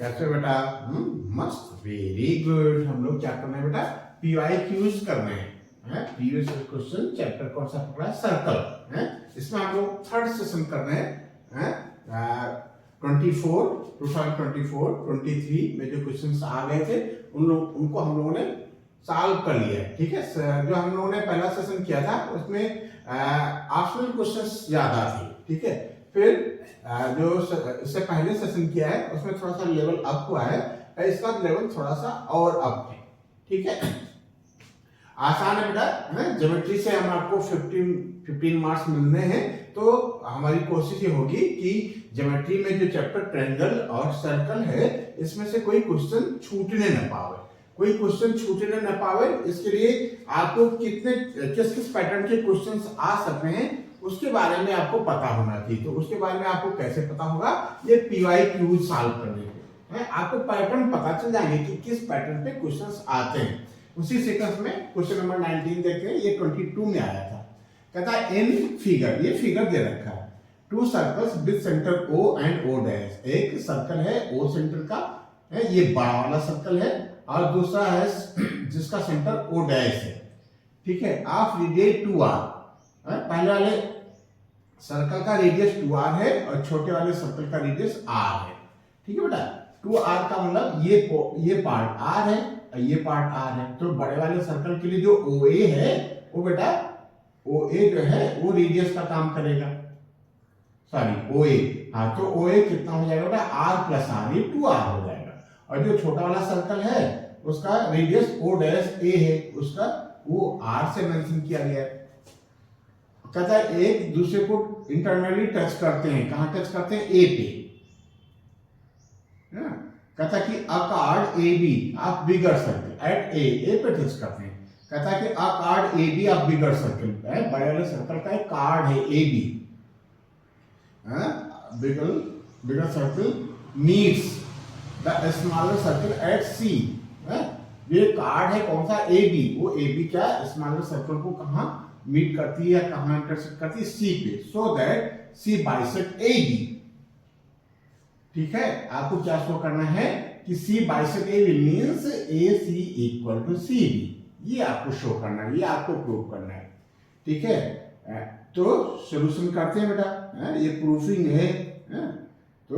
कैसे बेटा? मस्त, वेरी गुड। हम लोग क्या करना है बेटा? PYQs करने हैं। प्रीवियस क्वेश्चन चैप्टर कौन सा पकड़ा है? सर्कल है। इसमें हम लोग थर्ड सेशन कर रहे हैं। 2023 में जो क्वेश्चंस आ गए थे उनको हम लोगों ने सॉल्व कर लिया है। ठीक है, जो हम लोगों ने पहला सेशन किया था उसमें ऑप्शनल क्वेश्चंस ज्यादा थे। ठीक है, फिर जो इससे पहले सेशन किया है उसमें थोड़ा सा लेवल अप हुआ है, इसका लेवल थोड़ा सा और अप है। ठीक है, आसान है बेटा। ज्योमेट्री से हम आपको 15 मार्क्स मिलने हैं, तो हमारी कोशिश ये होगी कि ज्योमेट्री में जो चैप्टर ट्रायंगल और सर्कल है इसमें से कोई क्वेश्चन छूटने न पावे। कोई क्वेश्चन छूटने न पावे, इसके लिए आपको किस किस पैटर्न के क्वेश्चंस आ सकते हैं उसके बारे में आपको पता होना चाहिए। तो उसके बारे में आपको कैसे पता होगा? ये PYQ सॉल्व करने पे आपको पैटर्न पता चल जाएंगे कि किस पैटर्न पे क्वेश्चंस आते हैं। उसी सीक्वेंस में क्वेश्चन नंबर 19 देखते हैं, ये 22 में आया था। कहता है इन फिगर, ये फिगर दे रखा है, 2 circles with centre O and O dash. एक सर्कल है O सेंटर का है, ये बड़ा वाला सर्कल है, और दूसरा है जिसका सेंटर O डैश है। ठीक है, ऑफ रेडियस 2r। पहले वाले सर्कल का रेडियस 2r है और छोटे वाले सर्कल का रेडियस r है। ठीक है बेटा, 2r का मतलब ये पार्ट r है और ये पार्ट r है। तो बड़े वाले सर्कल के लिए जो OA है वो बेटा OA जो है वो रेडियस का काम करेगा। सॉरी, OA, हाँ, तो OA कितना हो जाएगा बेटा? r प्लस r, ये 2r हो जाएगा। और जो छोटा वाला सर्कल है उसका रेडियस O डैश A है, उसका वो r से मेंशन किया गया है। कहता है एक दूसरे को इंटरनली टच करते हैं। कहां टच करते हैं? A पे। कहता है कि अ card AB of bigger circle eight A पे टच करते हैं। कहता है कि अ card AB of bigger circle, बड़े वाले सर्कल का एक कार्ड है AB, bigger circle meets the smaller circle eight C। ये कार्ड है कौन सा? AB। वो AB क्या स्मॉलर सर्कल को कहां मीट करती है, कहां इंटरसेक्ट करती है? C पे, so that C bisect AB। ठीक है, आपको क्या शो करना है कि C bisect AB means AC equal to CB। ये आपको शो करना है, ये आपको प्रूव करना है। ठीक है, तो सॉल्यूशन करते हैं बेटा। ये प्रूफिंग है। तो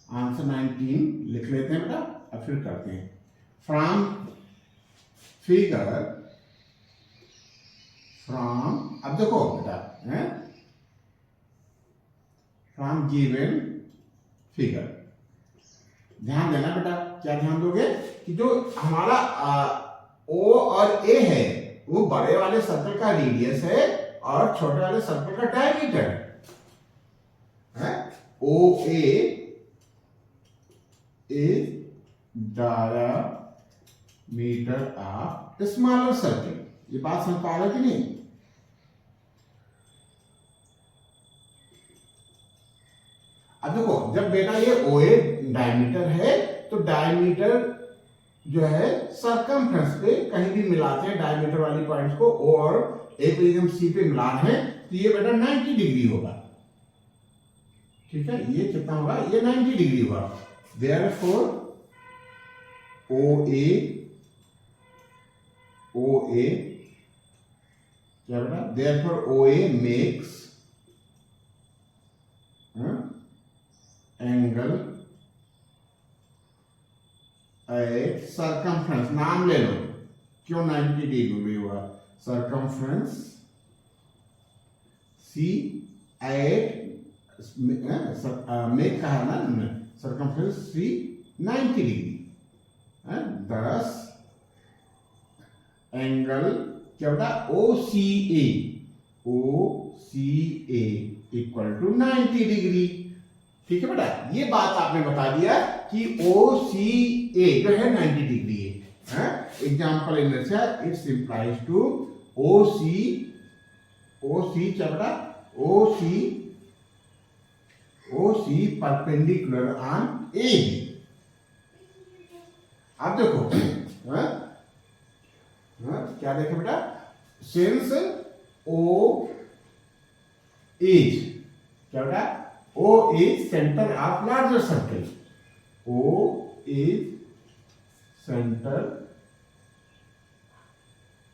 आंसर 19 लिख लेते हैं बेटा, अब फिर करते हैं। फ्रॉम फिगर, अब देखो बेटा, फ्रॉम गिवन फिगर, ध्यान देना बेटा। क्या ध्यान दोगे कि जो हमारा O और A है वो बड़े वाले सर्कल का रेडियस है और छोटे वाले सर्कल का डायमीटर है। OA is diameter of smaller circle। ये बात समझ पा रहे कि नहीं? अब देखो, जब बेटा ये OA डायमीटर है तो डायमीटर जो है सरकमफ्रेंस पे कहीं भी मिलाते हैं डायमीटर वाली पॉइंट्स को, O और A पे हम C पे मिला रहे हैं तो ये बेटा 90 डिग्री होगा। ठीक है, ये कितना होगा? ये 90 डिग्री होगा। Therefore OA क्या बेटा? Therefore OA makes angle at circumference. नाम ले लो, क्यों 90 डिग्री हुआ? सरकमफ्रेंस C एट मेक कहा ना, circumference C 90 degree. This angle क्या बेटा? OCA equal to 90 degree. ठीक है बेटा, ये बात आपने बता दिया कि OCA जो है 90 डिग्री है। Example it's implies to OC क्या बेटा? OC perpendicular on AB। आप देखो, क्या देखें बेटा? सिंस O इज, क्या बेटा, O is centre of larger circle, O is centre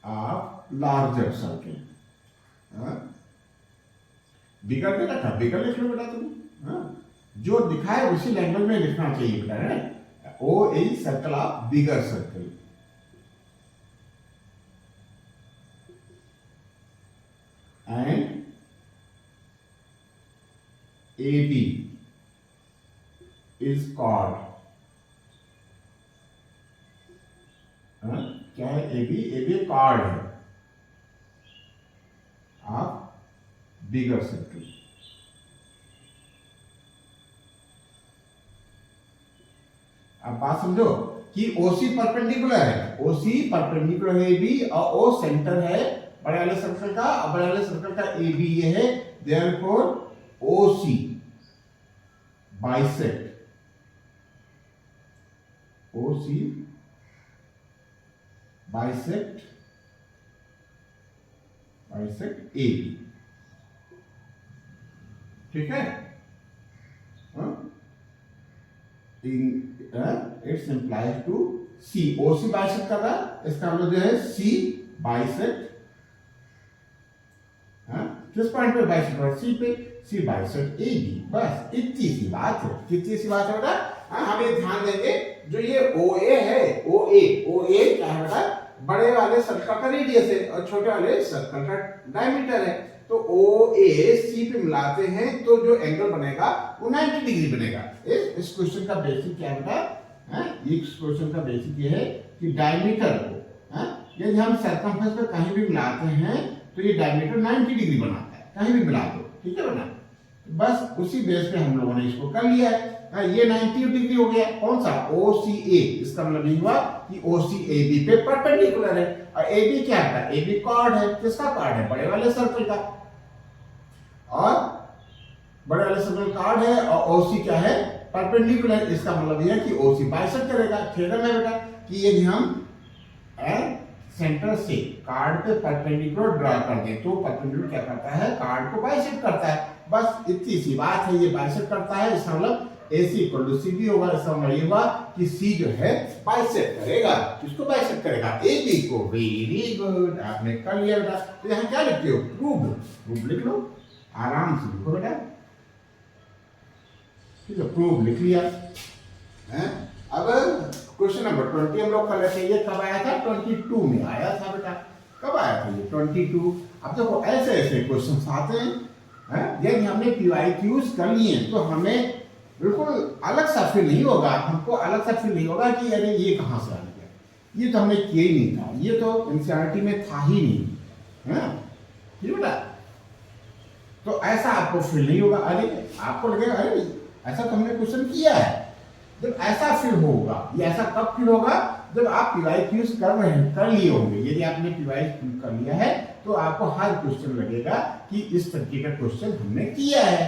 of larger circle. Bigger के रखा, बिगर लिख लो बेटा तुम, जो दिखा है उसी लैंग्वेज में लिखना चाहिए बेटा, है। O is circle of bigger circle, and AB is called, क्या है AB कॉर्ड है ऑफ बिगर सर्कल। अब बात समझो कि OC परपेंडिकुलर है, OC परपेंडिकुलर है AB, और O सेंटर है बड़े वाले सर्कल का, और बड़े वाले सर्कल का AB ये है, therefore OC bisect, OC bisect AB, ठीक है। It's implies to C, OC bisect कर रहा है, इसका मतलब जो है C बाइसेक्ट, किस पॉइंट पे बाइसेक्ट कर, C पे, C बाइसेक्ट AB, बस इतनी सी बात है। कितनी सी बात है बेटा, हम ये ध्यान देंगे, जो ये OA है, OA क्या है बेटा, बड़े वाले सर्कल का रेडियस है और छोटे वाले सर्कल का डायमीटर है। तो OA C पे मिलाते हैं तो जो एंगल बनेगा वो 90 डिग्री बनेगा। इस क्वेश्चन का बेसिक क्या है बेटा, इस क्वेश्चन का बेसिक ये है कि डायमीटर को, यदि हम सर्कमफ्रेंस पे कहीं भी मिलाते हैं तो ये डायमीटर 90 डिग्री बनाता है, कहीं भी मिला दो, ठीक है बेटा। बस उसी बेस पे हम लोगों ने इसको कर लिया है। ये 90 डिग्री हो गया, कौन सा, OCA, इसका मतलब ये हुआ कि OCAB पे परपेंडिकुलर है। और AB क्या है, AB कॉर्ड है, किसका कॉर्ड है, बड़े वाले सर्कल का, और बड़े वाले सर्कल कॉर्ड है, और OC क्या है, परपेंडिकुलर, इसका मतलब ये है कि OC बाइसेक्ट करेगा। थ्योरम है बेटा कि यदि हम सेंटर से कार्ड पे परपेंडिकुलर ड्रा कर दें तो परपेंडिकुलर क्या करता है, कार्ड को बाइसेक्ट करता है। बस इतनी सी बात है, ये बाइसेक्ट करता है, इसका मतलब AC इक्वल टू CB होगा। इसका मतलब ये हुआ कि C जो है बाइसेक्ट करेगा, किसको बाइसेक्ट करेगा, AB को। वेरी गुड, आपने कर लिया बेटा। तो यहाँ क्या लिखते हो, प्रूव लिख लो, आराम से लिखो बेटा, ठीक है, प्रूव लिख लिया है। अब क्वेश्चन नंबर 20 हम लोग कर लेते हैं। ये कब आया था, 22 में आया था बेटा। कब आया था ये, 22। अब देखो ऐसे ऐसे क्वेश्चन आते हैं, यदि हमने PYQs कर लिए तो हमें बिल्कुल अलग सा फील नहीं होगा, हमको अलग सा फील नहीं होगा कि अरे ये कहाँ से आ गया, ये तो हमने किया ही नहीं था, ये तो NCERT में था ही नहीं, है ठीक बेटा। तो ऐसा आपको फील नहीं होगा, अरे आपको लगेगा अरे ऐसा तो हमने क्वेश्चन किया है। जब ऐसा फील होगा, ये ऐसा कब फील होगा, जब आप PYQs कर लिए होंगे। यदि आपने PYQ कर लिया है तो आपको हर क्वेश्चन लगेगा कि इस तरीके का क्वेश्चन हमने किया है,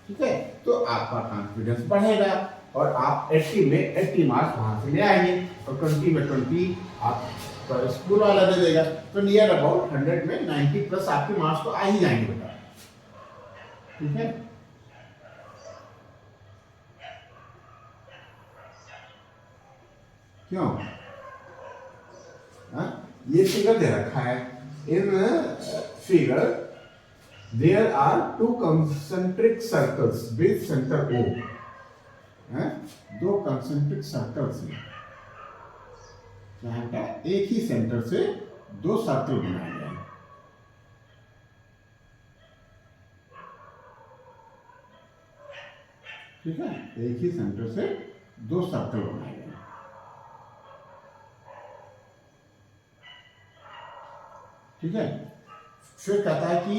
ठीक है। तो आपका कॉन्फिडेंस बढ़ेगा और आप 80 में 80 मार्क्स वहां से ले आएंगे, और 20 में 20 आप स्कूल वाला दे देगा। तो नियर अबाउट 100 में 90 प्लस आपके मार्क्स तो आ ही जाएंगे बेटा, ठीक है। क्यों, ये फिगर दे रखा है, in figure there are 2 concentric circles with center O, 2 concentric circles हैं, यहाँ का एक ही सेंटर से 2 सर्कल बनाए गए हैं, ठीक है। एक ही सेंटर से 2 सर्कल बनाए गए हैं, ठीक है। फिर कहता है कि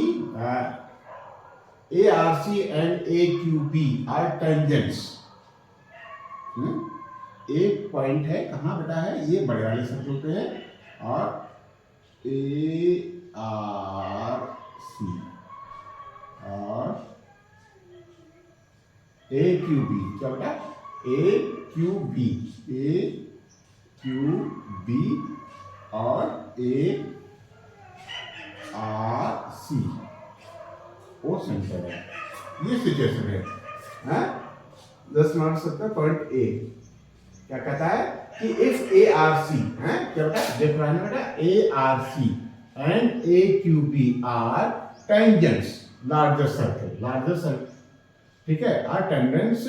ARC and AQB are tangents. एक पॉइंट है, कहाँ बेटा है, ये बड़े वाले सर्कल पे है, और ARC और AQB, क्या बेटा, AQB और ARC, वो सेंटर है। ये सिचुएशन है। 10 पॉइंट ए क्या कहता है कि इफ ए आर सी है, क्या बेटा देख रहा है बेटा, A R C and A Q B are tangents larger circle, ठीक है, are tangents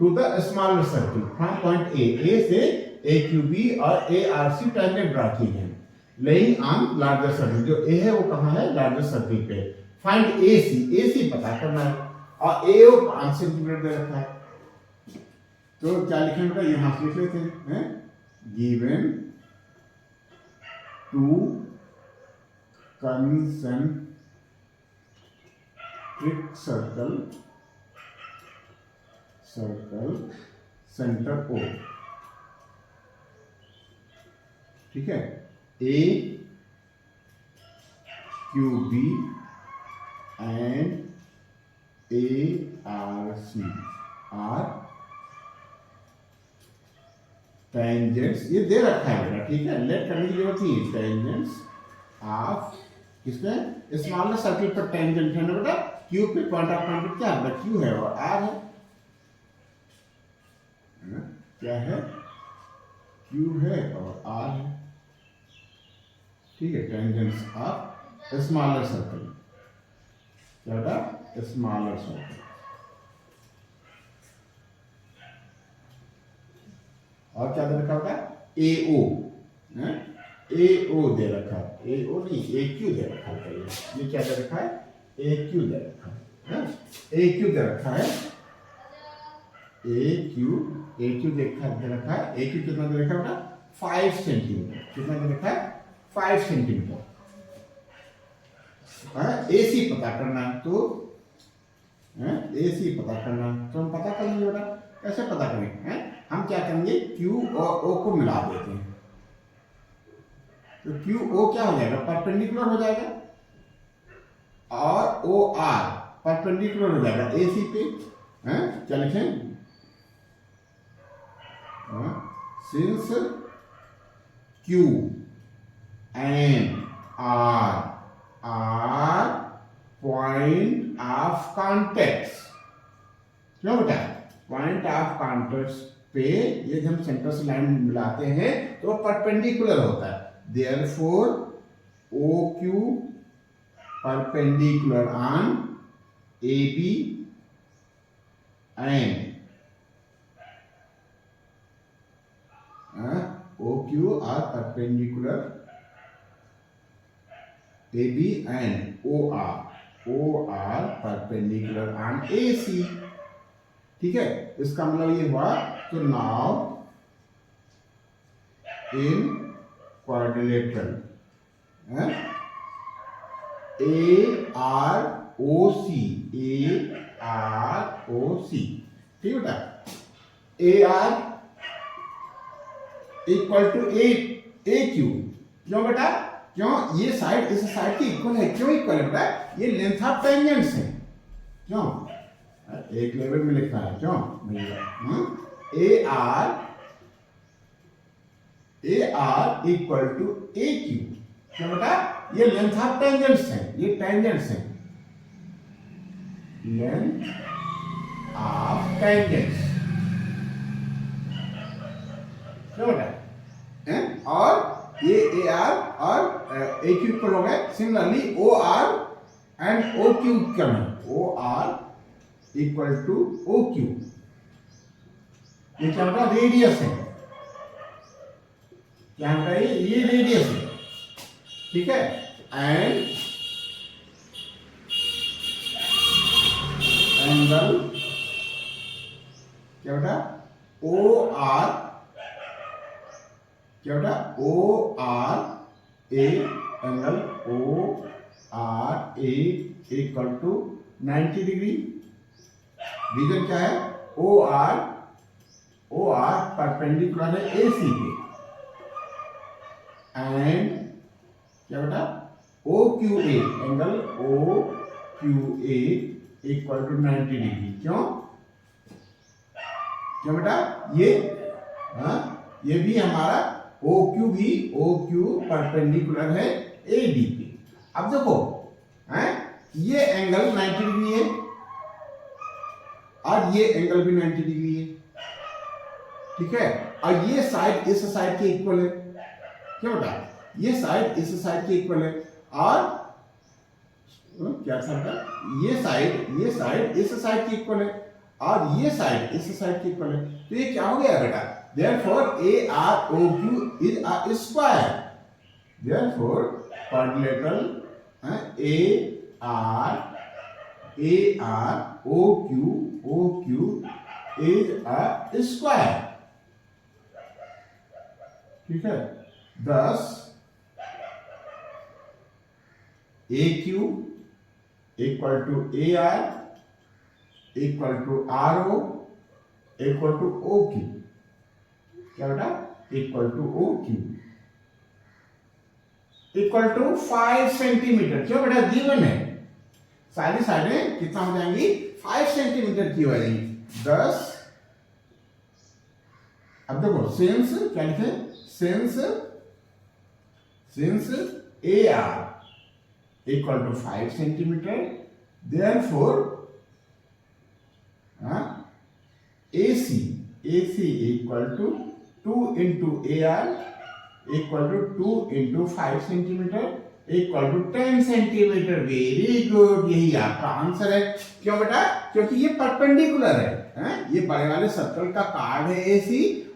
to the smaller circle from point A से ए क्यू बी और A R C tangent draw किए हैं लेइंग ऑन लार्जर सर्कल। जो ए है वो कहाँ है, लार्जर सर्कल पे। फाइंड ए सी पता करना है और ए ओ 5 सेंटीमीटर दे रखा है, तो क्या लिखेंगे बेटा, यहां से लिख लेते हैं, given two concentric circle centre O, ठीक है, A Q B and A R C are tangents, ये दे रखा है बेटा, ठीक है, लेट करने की जरूरत नहीं है। टेंजेंट्स ऑफ किसमें, स्मॉलर सर्कल पर टेंजेंट है ना बेटा, क्यू पे पॉइंट ऑफ कॉन्टैक्ट क्या है, क्यू है और आर है, क्या है, क्यू है और आर है, ठीक है। टेंजेंट्स ऑफ स्मॉलर सर्कल, क्या बेटा, स्मॉलर सर्कल। और क्या दे रखा होगा, ए ओ, ए ओ दे रखा है, ए ओ नहीं ए क्यू दे रखा है, ये क्या दे रखा है, ए क्यू दे रखा है, ए क्यू दे रखा है, ए क्यू दे रखा है, ए क्यू कितना दे रखा है, 5 सेंटीमीटर, कितना दे रखा है, 5 सेंटीमीटर। ए सी पता करना है, तो ए सी पता करना है, तो हम पता कर लेंगे बेटा, कैसे पता करेंगे, हम क्या करेंगे, Q और O को मिला देते हैं, तो Q O क्या हो जाएगा, परपेंडिकुलर हो जाएगा, और O R परपेंडिकुलर हो जाएगा ए सी पे, क्या लिखें, since Q and R are point of contact, क्यों बेटा, पॉइंट ऑफ कॉन्टेक्ट पे ये जब हम सेंटर से लाइन मिलाते हैं तो वो परपेंडिकुलर होता है, therefore O Q perpendicular on A B and O Q R perpendicular A B and O R perpendicular on A C, ठीक है। इसका मतलब ये हुआ, तो now in quadrilateral A R O C, ठीक बेटा, A R equal to A Q, क्यों बेटा, क्यों, ये साइड इस साइड की इक्वल है, क्यों इक्वल है बेटा, ये लेंथ ऑफ टेंजेंट्स है, क्यों, एक लेवल में लिखा है, क्यों A R equal to A Q, क्या बेटा, ये लेंथ ऑफ टेंजेंट्स है, ये टेंजेंट्स है, लेंथ ऑफ टेंजेंट्स, क्या बेटा, और ये ए आर और ए क्यू इक्वल हो गए, similarly O R and O Q क्या है, O R equal to O Q, ये क्या होगा, रेडियस है, क्या होगा, ये रेडियस है, ठीक है, एंड एंगल क्या बेटा, ओ आर, क्या बेटा, O R A, angle O R A equal to 90 degree, reason क्या है, ओ आर परपेंडिकुलर है ए सी पे, एंड क्या बेटा, O Q A, angle O Q A equal to 90 degree, क्यों बेटा, ये भी हमारा ओ क्यू परपेंडिकुलर है ए डी पे। अब देखो ये एंगल 90 डिग्री है और ये एंगल भी 90 डिग्री है, ठीक है। और ये साइड इस साइड के इक्वल है, क्या बेटा, ये साइड इस साइड के इक्वल है, और क्या था, ये साइड इस साइड के इक्वल है और ये साइड इस साइड के इक्वल है। तो ये क्या हो गया बेटा, therefore AROQ is a square, therefore quadrilateral AROQ is a square, ठीक है। thus AQ equal to AR equal to RO equal to OQ, क्या बेटा, equal to OQ equal to 5 centimetre, क्यों बेटा, गिवन है, सारी साइडें कितना हो जाएंगी, 5 सेंटीमीटर की हो जाएंगी। 10, अब देखो सिंस क्या लिखे, since AR equal to 5 centimetre, therefore AC equal to 2 into AR equal to 2 into 5 centimetre equal to 10 centimetre. Very good, यही आपका आंसर है। क्यों बेटा, क्योंकि ये परपेंडिकुलर है, ये बड़े वाले सर्कल का कार्ड है AC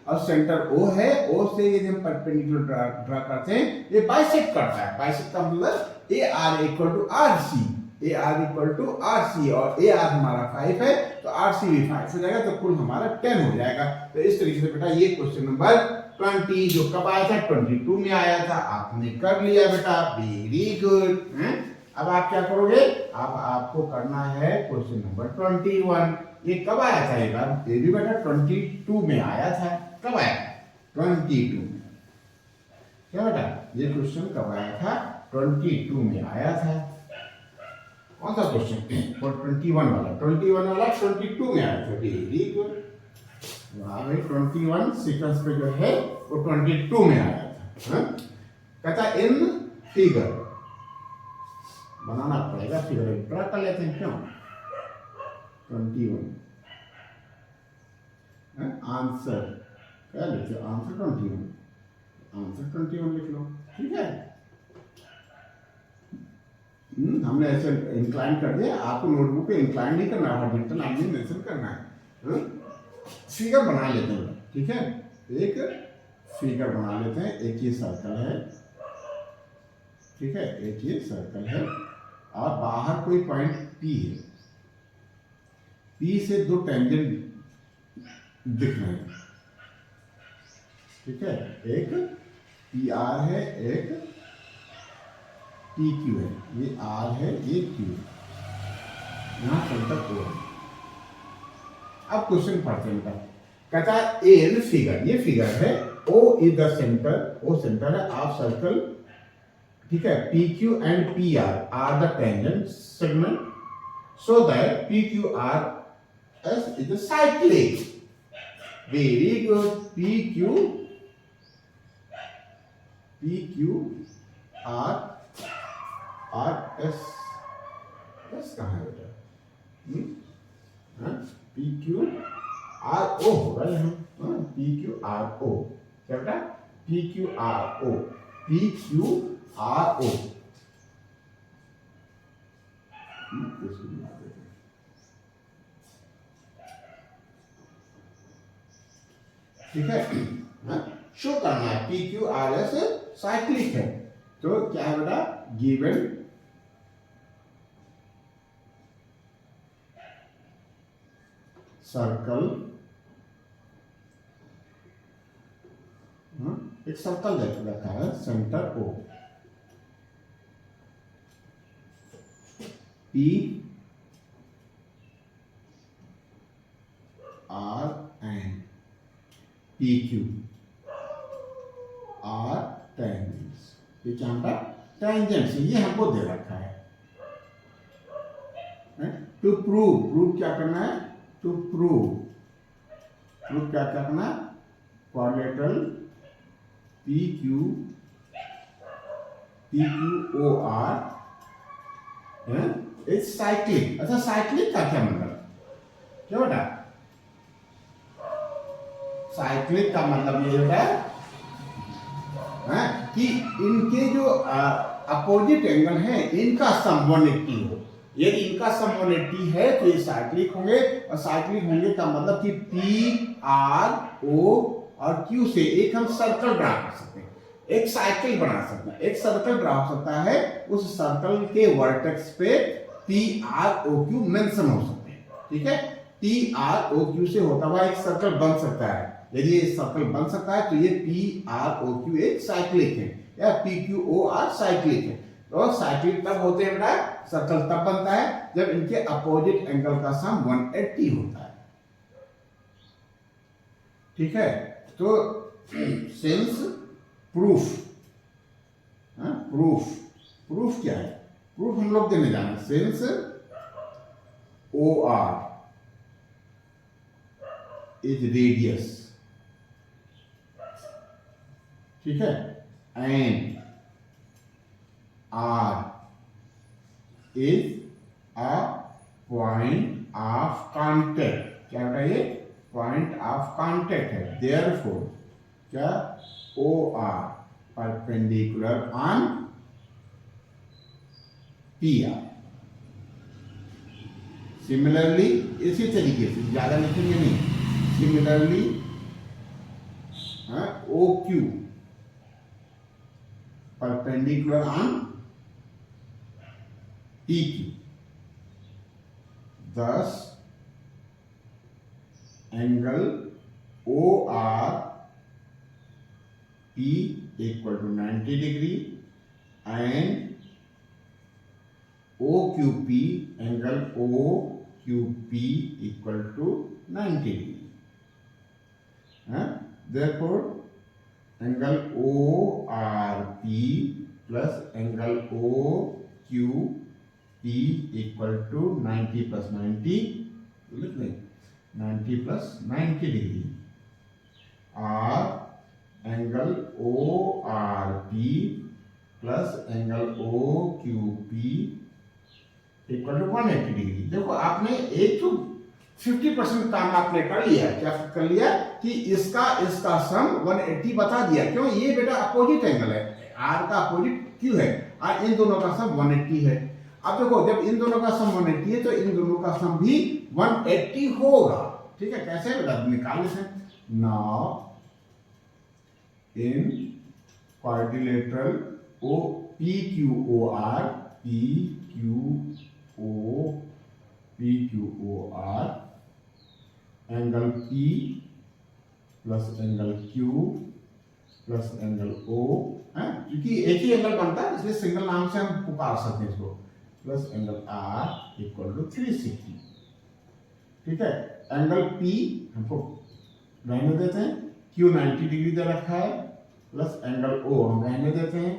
और सेंटर O है, O से ये जब परपेंडिकुलर ड्रा करते हैं ये बाइसेक्ट करता है। बाइसेक्ट का मतलब AR equal to RC, AR equal to RC, और AR हमारा 5 है तो RC भी 5 हो जाएगा, तो कुल हमारा 10 हो जाएगा। तो इस तरीके से बेटा ये क्वेश्चन नंबर 20 जो कब आया था, 22 में आया था, आपने कर लिया बेटा, वेरी गुड। अब आप क्या करोगे, अब आपको करना है क्वेश्चन नंबर 21। ये कब आया था, एक बार ये भी बेटा 22 में आया था। कब आया, 22 में, क्या बेटा, ये क्वेश्चन कब आया था, 22 में आया था। कौन सा क्वेश्चन, 21 वाला, 22 में आया था, वेरी गुड। वहां में 21 सीक्वेंस पे जो है वो 22 में आया था। कहता इन फिगर, बनाना पड़ेगा फिगर, ड्रा कर लेते हैं, क्यों, 21 आंसर क्या लिखे, आंसर 21, आंसर 21 लिख लो, ठीक है। हमने ऐसे इंक्लाइन कर दिया, आपको नोटबुक पे इंक्लाइन नहीं करना है, डिजिटल लाइन में मेंशन करना है। फिगर बना लेते हैं, ठीक है, एक फिगर बना लेते हैं। एक ये सर्कल है, ठीक है, एक ये सर्कल है और बाहर कोई पॉइंट P है, P से दो टेंजेंट दिख रहे हैं, ठीक है, एक PR है, एक PQ है, ये R है, ये Q है, यहां सेंटर O है। अब क्वेश्चन पढ़ते हैं, कहता है इन फिगर, ये फिगर है, O is the centre, O centre है ऑफ सर्कल, ठीक है, PQ and PR are the tangent segment, so that PQRS is the cyclic. Very good, PQRS, S कहाँ है बेटा, PQRO होगा यहाँ, PQRO, क्या बेटा, PQRO, ठीक है, शो करना है PQRS साइक्लिक है। तो क्या है बेटा, गिवन सर्कल, एक सर्कल रखा है, centre O, P R and PQ are tangents, ये क्या होता है, टेंजेंट्स, ये हमको दे रखा है। टू प्रूव क्या करना है, टू प्रूव क्या करना है, क्वाड्रिलेटरल PQOR इट्स साइक्लिक। अच्छा, साइक्लिक का क्या मतलब, क्या बेटा? साइक्लिक का मतलब ये होता है कि इनके जो अपोजिट एंगल है इनका सम 180 हो। यदि इनका सम 180 है तो ये साइक्लिक होंगे, और साइक्लिक होंगे का मतलब कि पी आर ओ और क्यू से एक हम सर्कल ड्रा कर सकते हैं, एक साइकिल बना सकते हैं, एक सर्कल ड्रा हो सकता है। उस सर्कल के वर्टेक्स पे P R O Q mention हो सकते हैं। ठीक है, पी आर ओ क्यू से होता हुआ एक सर्कल बन सकता है। यदि ये सर्कल बन सकता है तो ये पी आर ओ क्यू एक साइक्लिक है, या P Q O R cyclic है। तो साइक्लिक तब होते हैं बेटा, सर्कल तब बनता है जब इनके अपोजिट एंगल का सम 180 होता है। ठीक है, तो सिंस प्रूफ, प्रूफ क्या है? प्रूफ हम लोग देने जाना, since O R is radius, ठीक है, and R is a point of contact. क्या होता है ये? पॉइंट ऑफ कांटेक्ट है। देयरफॉर क्या, O R perpendicular on P R. Similarly, इसी तरीके से ज्यादा लिखेंगे नहीं, similarly O Q perpendicular on P Q, thus angle OR P equal to 90 degree and OQP angle OQP equal to 90 degree. Therefore angle ORP plus angle OQP equal to 90 plus 90, लिख लें 90 plus 90 degree, और angle ORP plus angle OQP equal to 180 degree. देखो आपने एक तो 50% काम आपने कर लिया। क्या कर लिया कि इसका सम 180 बता दिया। क्यों? ये बेटा अपोजिट एंगल है, आर का अपोजिट क्यू है, और इन दोनों का सम 180 है। अब देखो, जब इन दोनों का सम 180 है तो इन दोनों का सम भी 180 होगा। ठीक है, कैसे बेटा? निकाल लेते हैं। Now in quadrilateral O P Q O R, P Q O R, angle P plus angle Q plus angle O, क्योंकि एक ही एंगल बनता है इसलिए सिंगल नाम से हम पुकार सकते हैं इसको, plus angle R equal to 360। ठीक है, एंगल P हमको रहने देते हैं, Q 90 डिग्री दे रखा है, प्लस एंगल O हम रहने देते हैं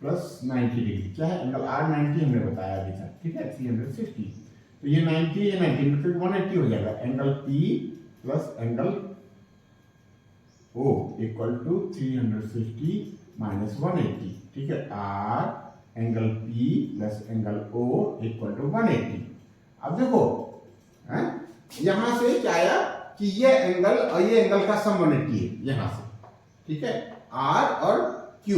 प्लस 90 डिग्री। क्या है? एंगल R 90 हमने बताया अभी तक। ठीक है, 360, तो ये 90 ये 90 मतलब 180 हो जाएगा। Angle P plus angle O equal to 360 minus 180। ठीक है, R angle P plus angle O equal to 180। अब देखो यहां से क्या आया कि ये एंगल और ये एंगल का सम 180 है यहां से। ठीक है, R और Q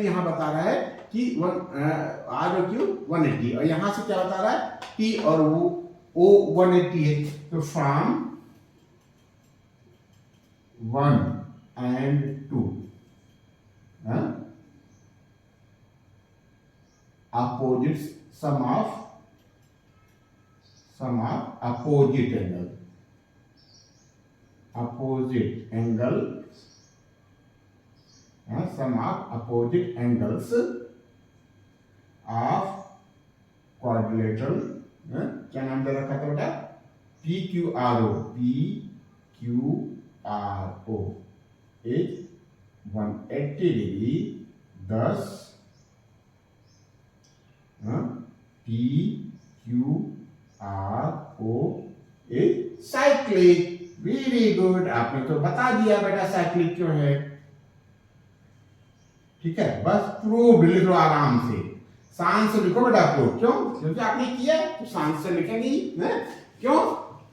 यहां बता रहा है कि R और Q 180, और यहां से क्या बता रहा है? P और O 180 है। तो from 1 and 2 opposite sum of opposite angles of quadrilateral, क्या नाम दे रखा था बेटा? PQRO is 180 degree, thus PQRO is cyclic। Very good, आपने तो बता दिया बेटा साइक्लिक क्यों है। ठीक है, बस प्रूव लिख लो आराम से। शांत से लिखो बेटा प्रूफ। क्यों? क्योंकि आपने किया है तो शांत से लिखेंगे ही ना। क्यों?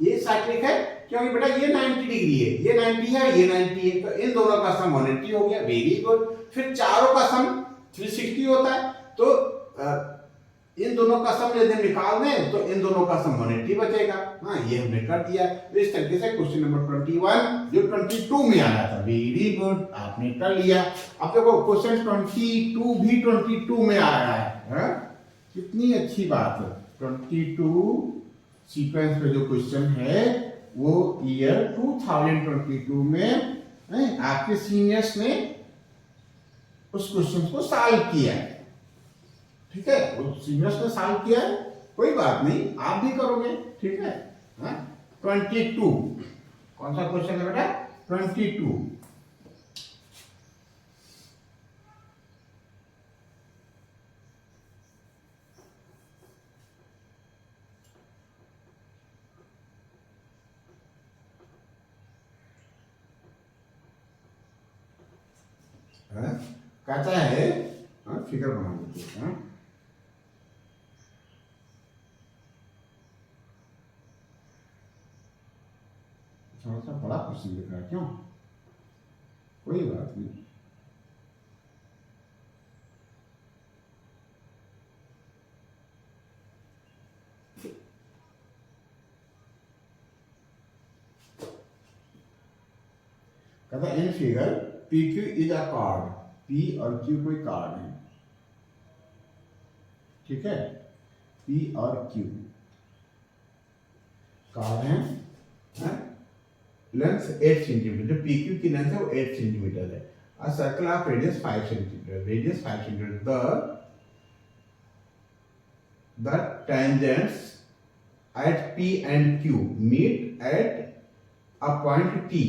ये साइक्लिक है क्योंकि बेटा ये 90 डिग्री है, ये 90 है, ये 90 है, तो इन दोनों का सम 180 हो गया। Very good. फिर चारों का सम 360 होता है, तो इन दोनों का सम यदि निकाल दें तो इन दोनों का सम 180 बचेगा। हाँ, ये हमने कर दिया। तो इस तरीके से क्वेश्चन नंबर 21 जो 22 में आया था, वेरी गुड, आपने कर लिया। अब देखो क्वेश्चन 22 भी 22 में आया है, कितनी अच्छी बात है। 22 सीक्वेंस पे जो क्वेश्चन है वो ईयर 2022 में आपके सीनियर्स ने उस क्वेश्चन को सॉल्व किया है। ठीक है, वो सीनियर्स ने सॉल्व किया है, कोई बात नहीं, आप भी करोगे। ठीक है, 22 कौन सा क्वेश्चन है बेटा? 22। कहता है, फिगर बना देते हैं। थोड़ा सा बड़ा क्वेश्चन दिख रहा है, क्यों? कोई बात नहीं। कहता in figure P Q is a chord, P और क्यू कोई कार्ड है। ठीक है, पी और क्यू कार्ड है, लेंथ 8 सेंटीमीटर, जो पी क्यू की लेंथ है वो 8 सेंटीमीटर है। A circle of radius 5 centimetre, radius 5 centimetre. The tangents at P and Q meet at a point T.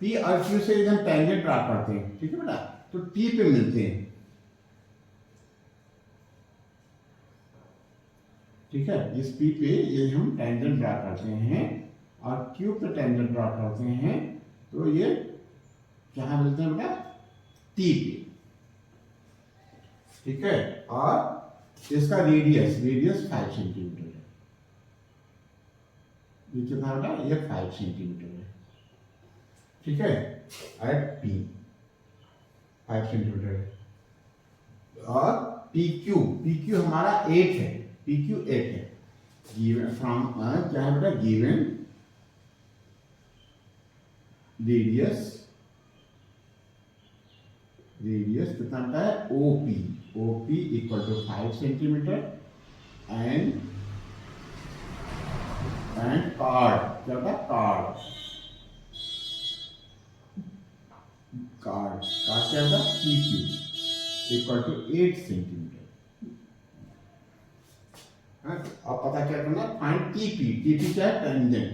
P और क्यू से हम टेंजेंट ड्रा करते हैं, ठीक है बेटा, तो टी पे मिलते हैं। ठीक है, इस पी पे ये हम टेंजेंट ड्रा करते हैं और क्यू पे टेंजेंट ड्रा करते हैं, तो ये कहाँ मिलते हैं बेटा? टी पे। ठीक है, और इसका रेडियस 5 सेंटीमीटर है। ये कितना बेटा? ये 5 सेंटीमीटर है। ठीक है, एट पी 5 सेंटीमीटर है। और पी क्यू हमारा 8 है, पी क्यू 8 है। गिवन फ्रॉम क्या है बेटा? गिवन रेडियस कितना होता है? OP equal to 5 centimetre and chord क्या होता है? कार्ड क्या होता है? P Q equal to 8 centimetre. अब पता क्या करना है? फाइंड टीपी क्या है? टेंजेंट,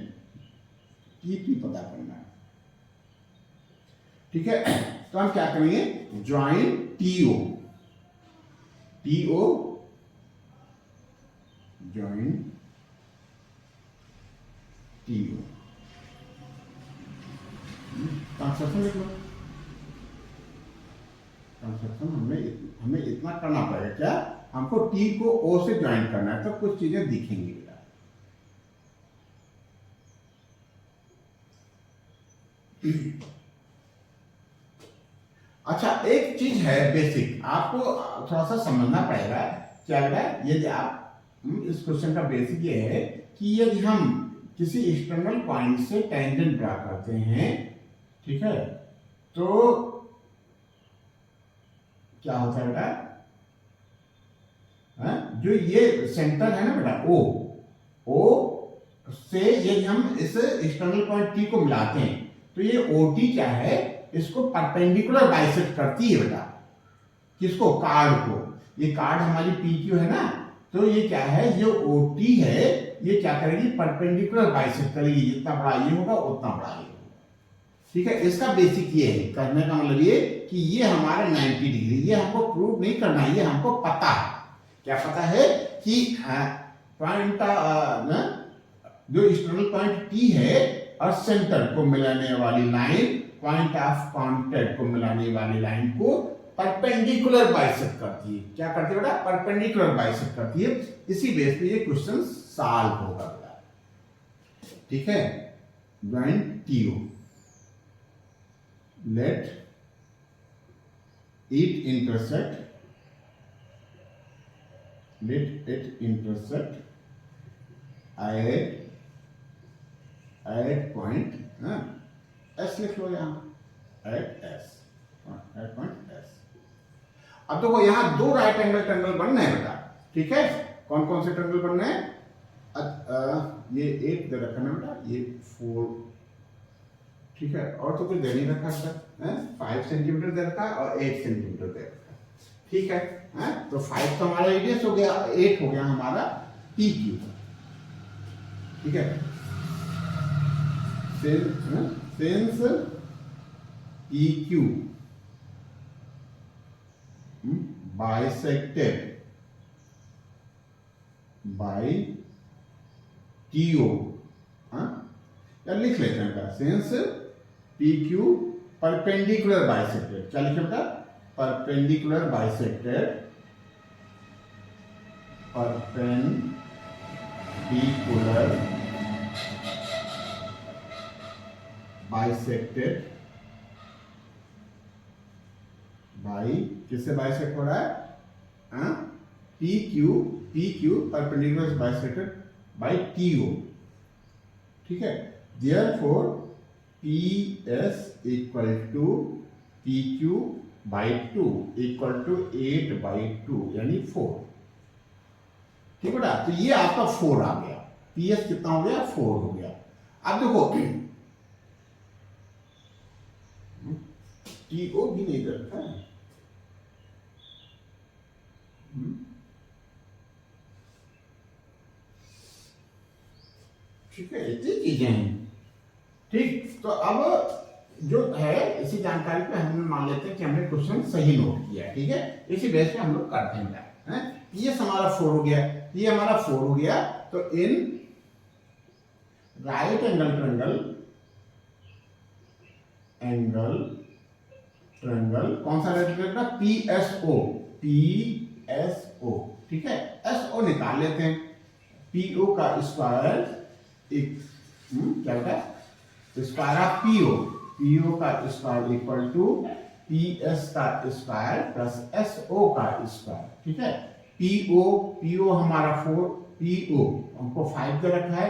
टीपी पता करना है। ठीक है, तो हम क्या करेंगे? Join TO join TO. Construction लिख लो। कंस्ट्रक्शन हमें इतना करना पड़ेगा, क्या? हमको टी को ओ से ज्वाइन करना है, तो कुछ चीजें दिखेंगी। अच्छा, एक चीज है बेसिक, आपको थोड़ा सा समझना पड़ेगा। क्या है? यदि आप इस क्वेश्चन का बेसिक ये है कि यदि हम किसी एक्सटर्नल पॉइंट से टेंजेंट ड्रा करते हैं, ठीक है, तो क्या होता है बेटा? जो ये सेंटर है ना बेटा, ओ से यदि हम इस एक्सटर्नल पॉइंट टी को मिलाते हैं, तो ये ओ टी क्या है? इसको परपेंडिकुलर बाइसेक्ट करती है बेटा। किसको? कार्ड को। ये कार्ड हमारी पी क्यू है ना, तो ये क्या है? ये ओ टी है, ये क्या करेगी? परपेंडिकुलर बाइसेक्ट करेगी। जितना बड़ा ये होगा उतना बड़ा ये होगा। ठीक है, इसका बेसिक ये है। कहने का मतलब ये कि ये हमारा 90 डिग्री, ये हमको प्रूव नहीं करना है, ये हमको पता है। क्या पता है? कि पॉइंट जो एक्सटर्नल पॉइंट टी है और सेंटर को मिलाने वाली लाइन, पॉइंट ऑफ कांटेक्ट को मिलाने वाली लाइन को परपेंडिकुलर बाइसेक्ट करती है। क्या करती है बेटा? परपेंडिकुलर बाइसेक्ट करती है। इसी बेस पे ये क्वेश्चन सॉल्व होगा बेटा, ठीक है। Join TO, let it intersect at point S लिख लो यहाँ, at point S। अब देखो यहाँ दो राइट एंगल ट्रायंगल बनने हैं बेटा, ठीक है। कौन कौन से ट्रायंगल बनने हैं? ये 8 दे रखा है बेटा, ये 4, ठीक है। और तो कुछ दे नहीं रखा है, 5 सेंटीमीटर दे रखा है और 8 सेंटीमीटर दे रखा है, ठीक है। तो 5 तो हमारा रेडियस हो गया, 8 हो गया हमारा पी क्यू, ठीक है। Since P Q bisected by TO, या लिख लेते हैं since P Q perpendicular bisected. क्या लिखे बेटा? Perpendicular bisected, perpendicular bisected by, किससे बाइसेक्ट हो रहा है? P Q perpendicular bisected by TO, ठीक है। Therefore P S equal to P Q by 2 equal to 8/2 यानी 4, ठीक बेटा। तो ये आपका 4 आ गया, पी एस कितना हो गया? 4 हो गया। अब देखो टीओ भी नहीं करता है, ठीक है। इतनी चीजें हैं, ठीक। तो अब जो है इसी जानकारी पे हम मान लेते हैं कि हमने क्वेश्चन सही नोट किया, ठीक है। इसी बेस पे हम लोग करते हैं। ये हमारा 4 हो गया, ये हमारा 4 हो गया। तो इन राइट एंगल ट्रायंगल कौन सा राइट एंगल? पीएसओ, ठीक है। एसओ निकाल लेते हैं। पीओ का स्क्वायर क्या होता है? स्क्वायर ऑफ पीओ का स्क्वायर इक्वल टू पीएस का स्क्वायर प्लस एसओ का स्क्वायर, ठीक है। पीओ हमारा 4, पीओ हमको 5 दे रखा है,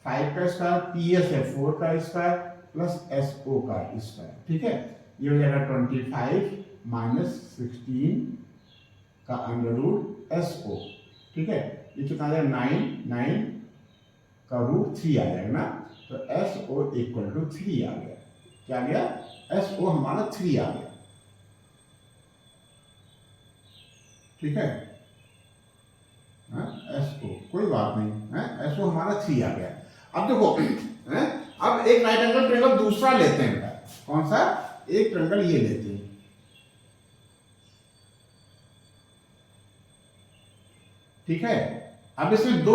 5 का स्क्वायर, पीएस है 4 का स्क्वायर प्लस एसओ का स्क्वायर, ठीक है। ये हो जाएगा 25 माइनस 16 का अंडर रूट एसओ, ठीक है। ये कितना आ जाएगा? 9 का रूट 3 आ जाएगा ना। तो एसओ इक्वल टू 3 आ गया। क्या आ गया? एसओ हमारा 3 आ गया, ठीक है। एसओ कोई बात नहीं, एसओ हमारा 3 आ गया। अब देखो अब एक राइट एंगल ट्रायंगल दूसरा लेते हैं। कौन सा? एक ट्रायंगल ये लेते हैं, ठीक है। अब इसमें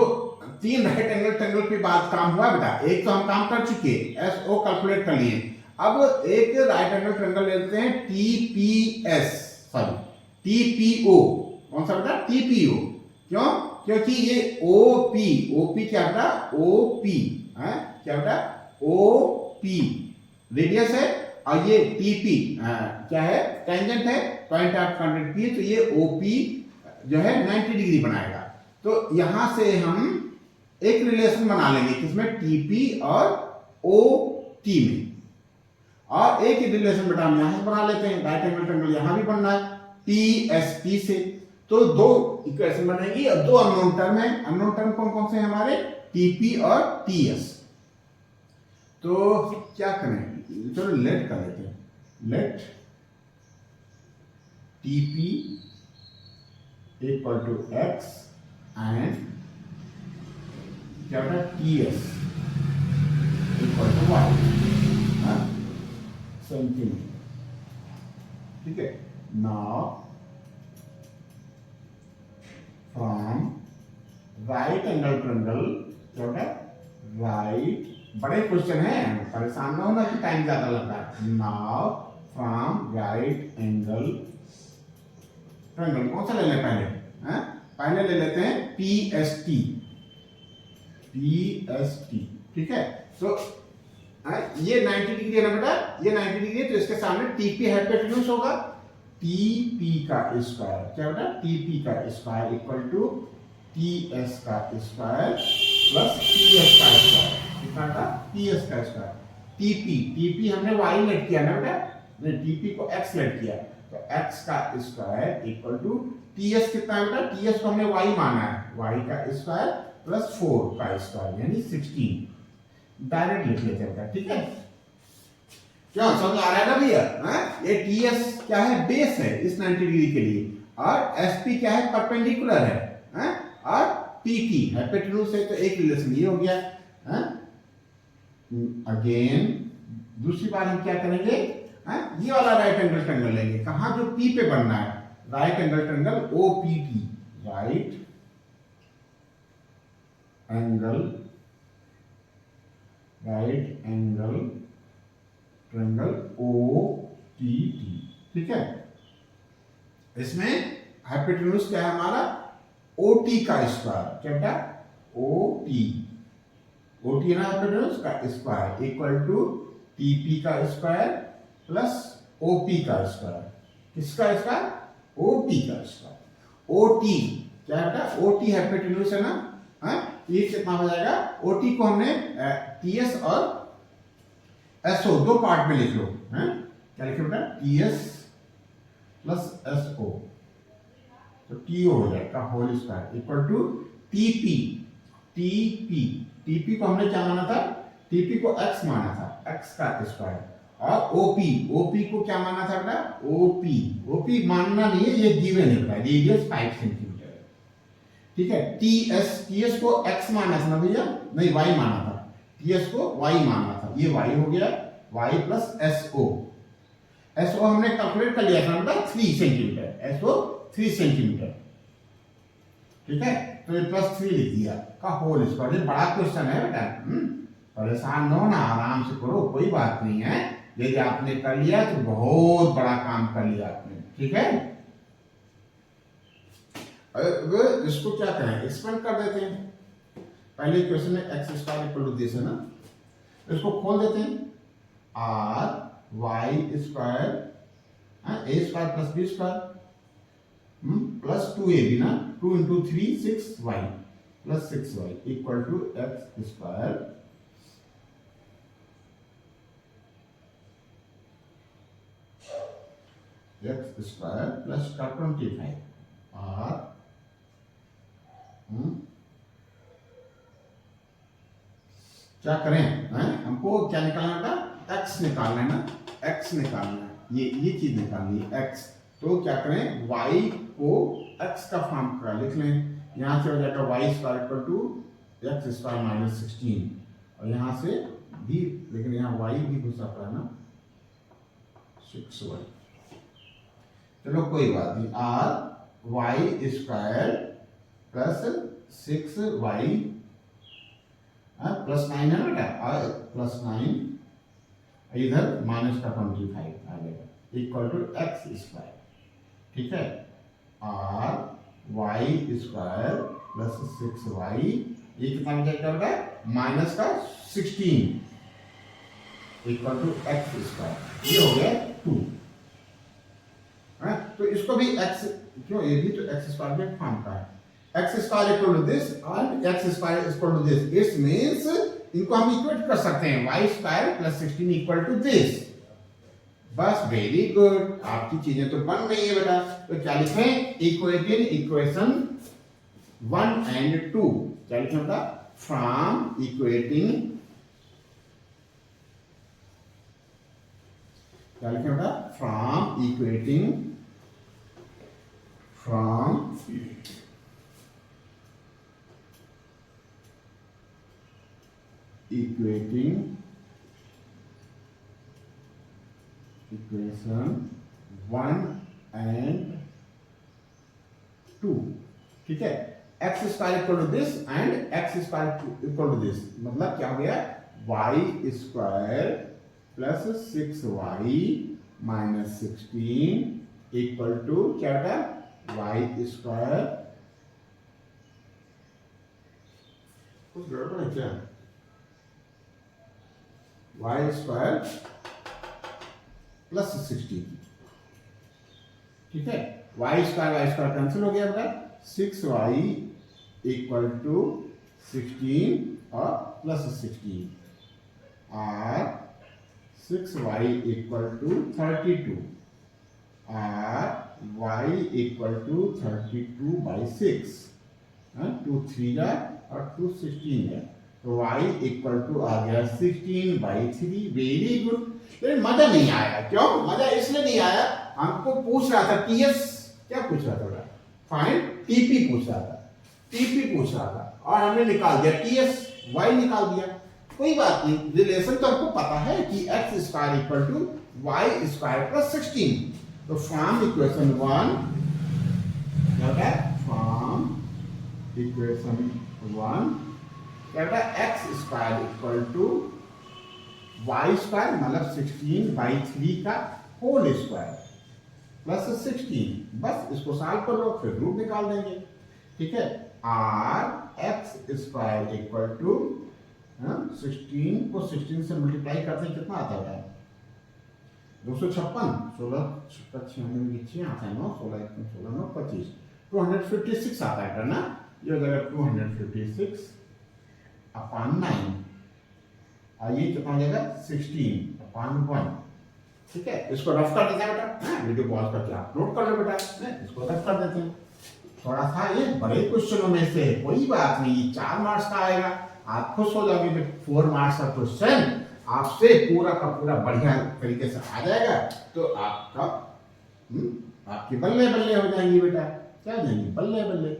3 राइट एंगल ट्रायंगल पे बात काम हुआ बेटा। एक तो हम काम कर चुके, एसओ कैलकुलेट कर लिए। अब एक राइट एंगल ट्रायंगल लेते हैं टीपीओ। कौन सा बेटा? टीपीओ। क्यों? क्योंकि ये ओपी क्या बेटा? ओपी क्या बेटा? ओपी रेडियस है और ये टीपी क्या है? टेंजेंट है, पॉइंट ऑफ कांटेक्ट पी। तो ये ओपी जो है 90 डिग्री बनाएगा। तो यहां से हम एक रिलेशन बना लेंगे, किसमें? टीपी और ओटी में। और एक ही रिलेशन बेटा हम यहां से बना लेते हैं, राइट एंगल ट्रायंगल यहां भी बनना है टीएसपी से। तो 2 इक्वेशन बनेगी और 2 अननोन टर्म है। अननोन टर्म कौन कौन से हैं हमारे? टीपी और टीएस। तो क्या करें? चलो लेट कर लेते हैं। Let TP equal to x and क्या होता है? TS equal to y, centimetre, ठीक है। Now from right angle triangle क्या होता है? राइट, बड़े क्वेश्चन है, परेशान ना होना कि टाइम ज्यादा लग रहा है। Now from right angle triangle कौन सा ले लें पहले? पहले ले लेते हैं PST, ठीक है। तो ये 90 डिग्री है ना बेटा, ये 90 डिग्री है, तो इसके सामने TP हाइपोटेन्यूज होगा, TP का स्क्वायर, क्या बेटा? TP का स्क्वायर इक्वल टू TS का स्क्वायर प्लस PS का स्क्वायर, कितना था? PS का स्क्वायर। TP हमने y लेट किया ना बेटा, नहीं TP को x लेट किया, तो x का स्क्वायर इक्वल टू TS कितना है बेटा? TS को हमने y माना है, y का स्क्वायर प्लस 4 का स्क्वायर यानी 16, डायरेक्ट लिख लेते हैं बेटा, ठीक है। क्या समझ आ रहा है ना भैया? ये TS क्या है? बेस है इस 90 डिग्री के लिए, और SP क्या है? परपेंडिकुलर है, और PP हाइपोटेन्यूज है, तो एक रिलेशन ये हो गया। अगेन दूसरी बार हम क्या करेंगे? ये वाला राइट एंगल ट्रायंगल लेंगे, कहां? जो P पे बनना है, right angle triangle OPT, right angle triangle OPT, ठीक है। इसमें हाइपोटेन्यूज क्या है हमारा? OT का स्क्वायर, क्या बेटा? OT ना हाइपोटेन्यूज का स्क्वायर इक्वल टू TP का स्क्वायर प्लस OP का स्क्वायर, किसका स्क्वायर? OT का स्क्वायर। OT क्या है बेटा? OT हाइपोटेन्यूज है ना, ये कितना हो जाएगा? OT को हमने TS और SO दो पार्ट में लिख लो, क्या लिखे बेटा? TS प्लस SO, तो TO हो जाएगा whole square equal to TP को हमने क्या माना था? TP को x माना था, x का स्क्वायर, और OP को क्या माना था बेटा? OP मानना नहीं है, ये गिवन है बेटा, रेडियस 5 सेंटीमीटर है, ठीक है। TS को x माना था ना भैया? नहीं, y माना था, TS को y माना था, ये y हो गया, y प्लस SO हमने कैलकुलेट कर लिया था बेटा 3 सेंटीमीटर, SO 3 सेंटीमीटर, ठीक है। तो ये प्लस 3 लिख दिया का होल स्क्वायर। ये बड़ा क्वेश्चन है बेटा, परेशान न हो ना, आराम से करो, कोई बात नहीं है। यदि आपने कर लिया तो बहुत बड़ा काम कर लिया आपने, ठीक है। अब इसको क्या करें? एक्सपेंड कर देते हैं। पहले क्वेश्चन में x square equal to this है ना, इसको खोल देते हैं, y square a square plus b square plus 2ab ना, 2 into 3 6y plus 6y equal to x square plus 25 और क्या करें? हमको क्या निकालना था? x निकालना है ना, x निकालना है, ये चीज निकालनी है x। तो क्या करें? y को x का फॉर्म का लिख लें, यहां से हो जाएगा y square equal to x square minus 16, और यहां से भी, लेकिन यहां y भी घुसा पड़ा ना, 6y, चलो कोई बात नहीं, r y square plus 6y plus 9 है ना बेटा, प्लस 9 इधर माइनस का 25 आ जाएगा इक्वल टू x स्क्वायर, ठीक है। r y square plus 6y, ये कितना हो जाएगा बेटा? माइनस का 16 इक्वल टू x स्क्वायर, ये हो गया 2, तो इसको भी x, क्यों? ये भी तो x स्क्वायर में फॉर्म का है, x square equal to this and x square equal to this, it means इनको हम इक्वेट कर सकते हैं, y square plus 16 equal to this. बस, वेरी गुड, आपकी चीजें तो बन गई है बेटा। तो क्या लिखें? इक्वेटिंग इक्वेशन 1 एंड 2, क्या लिखें बेटा? फ्रॉम इक्वेटिंग, क्या लिखें बेटा? From equating, from equating equation 1 and 2, ठीक है। x square equal to this and x square equal to this, मतलब क्या हो गया? y square plus 6y minus 16 equal to क्या बेटा? वाई स्क्वायर, कुछ गड़बड़ है क्या, वाई स्क्वायर प्लस 16, ठीक है। वाई स्क्वायर कैंसिल हो गया बेटा, 6y इक्वल टू 16 और प्लस 16 और 6y इक्वल टू 32 और y इक्वल टू 32/6, 2 3 जा और 2 16 है, तो y इक्वल टू आ गया 16/3। Very good. लेकिन मजा नहीं आया, क्यों मजा इसलिए नहीं आया, हमको पूछ रहा था टीएस, क्या पूछ रहा था, फाइंड टीपी पूछ रहा था, टीपी पूछ रहा था और हमने निकाल दिया टीएस, वाई निकाल दिया, कोई बात नहीं, रिलेशन तो हमको पता है कि x square equal to y square plus 16। तो from equation 1, from equation 1 x square equal to y square मतलब 16/3 का होल स्क्वायर प्लस 16, बस इसको सॉल्व कर लो फिर रूट निकाल देंगे, ठीक है। आर एक्स स्क्वायर इक्वल टू 16 को 16 से मल्टीप्लाई करते हैं कितना आता है, 256, 16 96 आता है, 9 16 16 9 25, 256 आता है ना, ये हो जाएगा 256 अपॉन 9 और ये कितना हो जाएगा 16 अपॉन 1, ठीक है। इसको रफ कर देते हैं बेटा, वीडियो पॉज करके आप नोट कर लो बेटा, इसको रफ कर देते हैं। थोड़ा सा ये बड़े क्वेश्चनों में से कोई बात नहीं, 4 मार्क्स का आएगा, आप खुश हो जाओगे, 4 मार्क्स का क्वेश्चन आपसे पूरा का पूरा बढ़िया तरीके से आ जाएगा, तो आपका आपकी बल्ले बल्ले हो जाएंगी बेटा, क्या जाएंगी बल्ले बल्ले।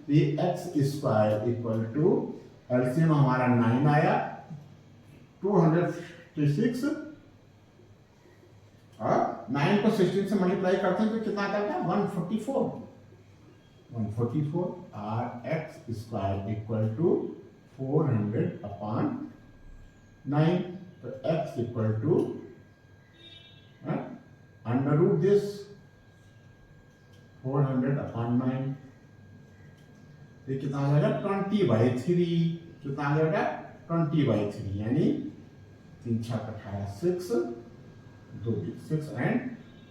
ये x square equal to LCM हमारा 9 आया, 256 और 9 को 16 से मल्टीप्लाई करते हैं तो कितना आता है 144 और x square equal to 400 upon 9, तो x equal to under root this 400 upon 9, ये कितना आ जाएगा 20/3, कितना आ जाएगा 20/3, यानी 3 6 18 6 2 6 एंड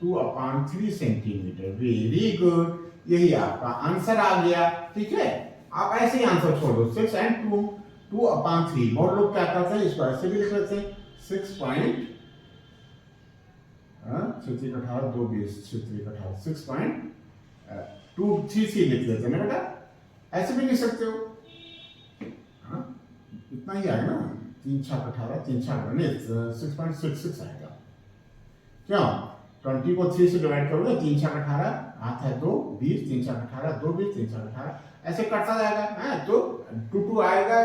2/3 सेंटीमीटर। वेरी गुड, यही आपका आंसर आ गया, ठीक है। आप ऐसे ही आंसर छोड़ दो, 6 एंड 2/3। बहुत लोग क्या करते हैं, इसको ऐसे भी लिख लेते हैं 6 पॉइंट 18 2 20 18 6.233 लिख लेते हैं ना बेटा, ऐसे भी लिख सकते हो, इतना ही आएगा ना, 3 6 18 3 6 6.66 आएगा, क्यों 20 को 3 से डिवाइड करोगे, 3 6 18 आता है 2 20 3 6 18 2 20 3 6 18 ऐसे करता जाएगा, तो 2 2 आएगा,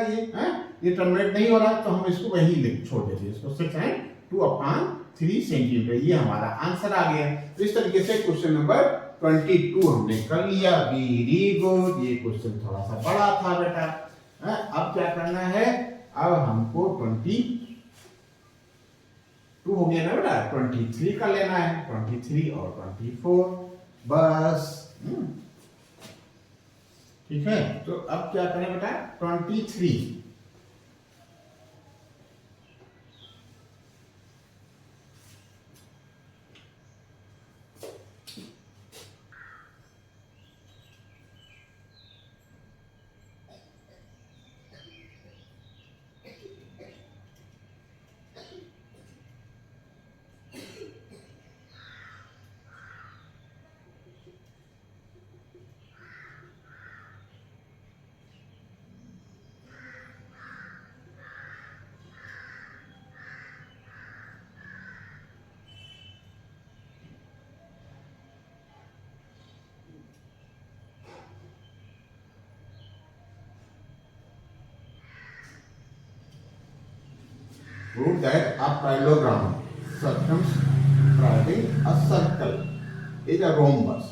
ये टर्मिनेट नहीं हो रहा है तो हम इसको वही लिख छोड़ देते हैं, इसको 6 एंड 2/3 सेंटीमीटर, ये हमारा आंसर आ गया। तो इस तरीके से क्वेश्चन नंबर 22 हमने कर लिया। वेरी गुड, ये क्वेश्चन थोड़ा सा बड़ा था बेटा, अब क्या करना है, अब हमको 22 हो गया ना बेटा, 23 का लेना है, 23 और 24 बस, ठीक है। तो अब क्या करें बेटा 23, prove that a parallelogram circumscribing a circle is a rhombus.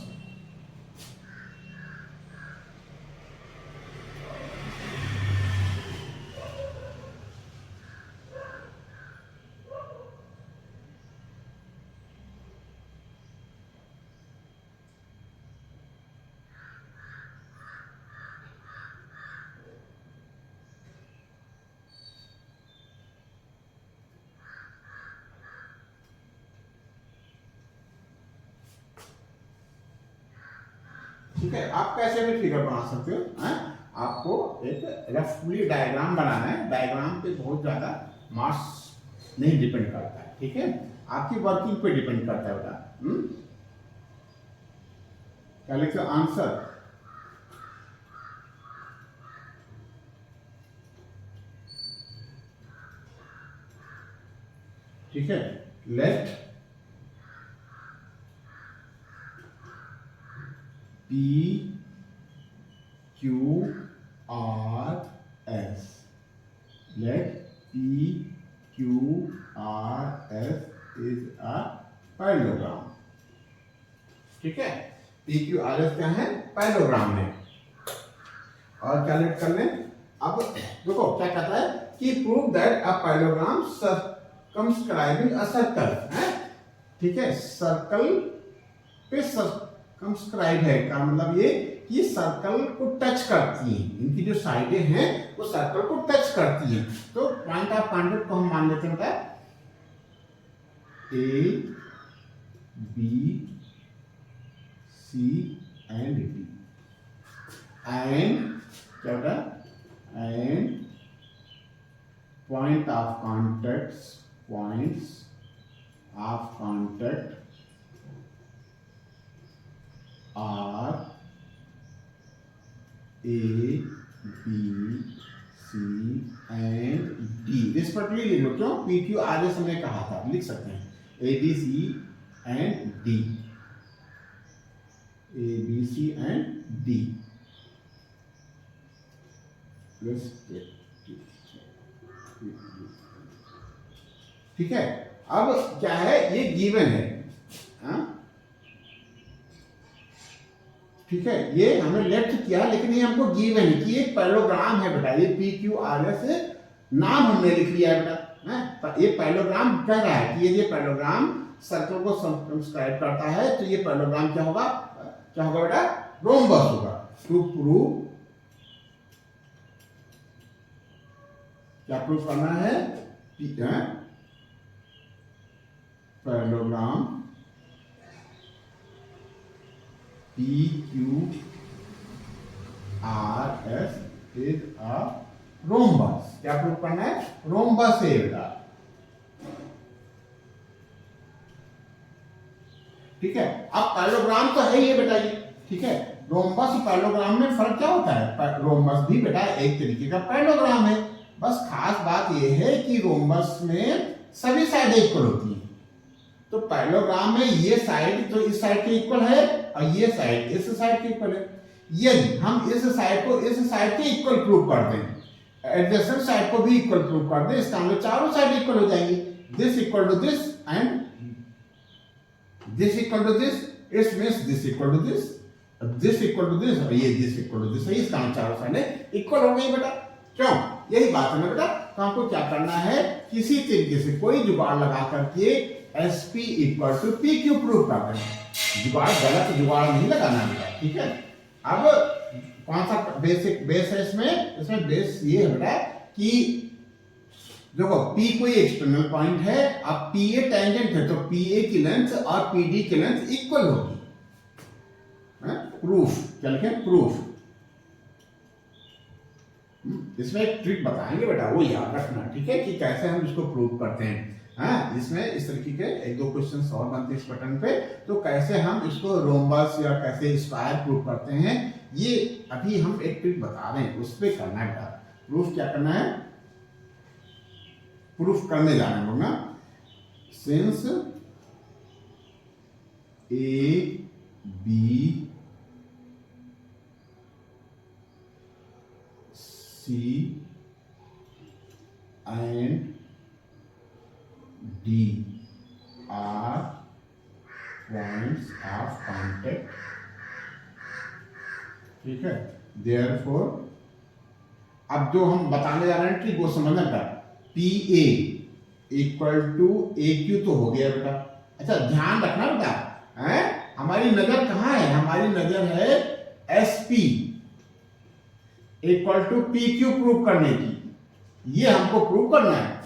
ठीक है, आप कैसे भी फिगर बना सकते हो, हैं? आपको एक रफली डायग्राम बनाना है, डायग्राम पे बहुत ज्यादा मार्क्स नहीं डिपेंड करता है, ठीक है, आपकी वर्किंग पे डिपेंड करता है बेटा। क्या लिखते हो आंसर, ठीक है, let P Q R S, let P Q R S is a parallelogram, ठीक है, पी क्यू आर एस क्या है, पैरेललोग्राम है। और क्या लेट कर लें, अब देखो क्या कहता है कि prove that a parallelogram circumscribing a circle है, ठीक है, सर्कल पे सर्कमस्क्राइब है का मतलब ये कि सर्कल को टच करती हैं, इनकी जो साइडें हैं वो सर्कल को टच करती हैं। तो पॉइंट ऑफ कांटेक्ट को हम मान लेते हैं A B C and D, and क्या होता है, and point of contact, points of contact are A B C and D, respectively लिख लो, क्यों, पी क्यू आर एस हमने कहा था, लिख सकते हैं A B C and D, A B C and D, ठीक है। अब क्या है, ये गिवन है, ठीक है, ये हमने लेफ्ट किया लेकिन ये हमको गिवन है कि ये पैरेललोग्राम है बेटा, ये पी क्यू आर एस नाम हमने लिख लिया है बेटा, ये पैरेललोग्राम कह रहा है कि ये पैरेललोग्राम सर्कल को सर्कमस्क्राइब करता है, तो ये पैरेललोग्राम क्या होगा, क्या होगा बेटा, रोम्बस होगा। टू प्रूव, क्या प्रूव करना है, parallelogram P Q R S is a rhombus, क्या प्रूव करना है, रोम्बस है बेटा, ठीक है। अब पैरेललोग्राम तो है ही बेटा ये, ठीक है, रोम्बस पैरेललोग्राम में फर्क क्या होता है, रोम्बस भी बेटा एक तरीके का पैरेललोग्राम है, बस खास बात यह है कि रोम्बस में सभी साइड इक्वल होती है, तो पैरेललोग्राम में ये साइड तो इस साइड के इक्वल है और ये साइड इस साइड के इक्वल है, यदि हम इस साइड को इस साइड के इक्वल प्रूव कर दें, एडजेसेंट साइड को भी इक्वल प्रूव कर दें, इसका मतलब चारों साइड इक्वल हो जाएंगी, this equal to this and this equal to this, it means this equal to this, this equal to this और ये दिस इक्वल टू दिस, इसका मतलब चारों साइड इक्वल हो गई बेटा, क्यों, यही बात है ना बेटा। तो हमको क्या करना है, किसी तरीके से कोई जुगाड़ लगा करके S P equal to P Q prove कर देना, जुगाड़ गलत जुगाड़ नहीं लगाना बेटा, ठीक है। अब कौन सा बेसिक बेस है इसमें, इसमें बेस ये है बेटा कि देखो P कोई एक्सटर्नल पॉइंट है, अब PA टेंजेंट है तो PA की लेंथ और PD की लेंथ इक्वल होगी, प्रूफ, क्या लिखे, प्रूफ। इसमें एक ट्रिक बताएंगे बेटा, वो याद रखना, ठीक है, कि कैसे हम इसको प्रूव करते हैं, हाँ, इसमें इस तरीके के एक दो क्वेश्चंस और बनते हैं इस पैटर्न पे, तो कैसे हम इसको रोम्बस या कैसे स्क्वायर प्रूव करते हैं, ये अभी हम एक ट्रिक बता रहे हैं, उस पर करना है बेटा, प्रूफ क्या करना है, प्रूफ करने जाना है ना, since A B C and D are points of contact, ठीक है, देयरफॉर अब जो हम बताने जा रहे हैं ट्रिक वो समझना बेटा, P A equal to A Q तो हो गया बेटा, अच्छा ध्यान रखना बेटा, है हमारी नजर कहाँ है, हमारी नजर है S P equal to P Q prove करने की, ये हमको प्रूव करना है,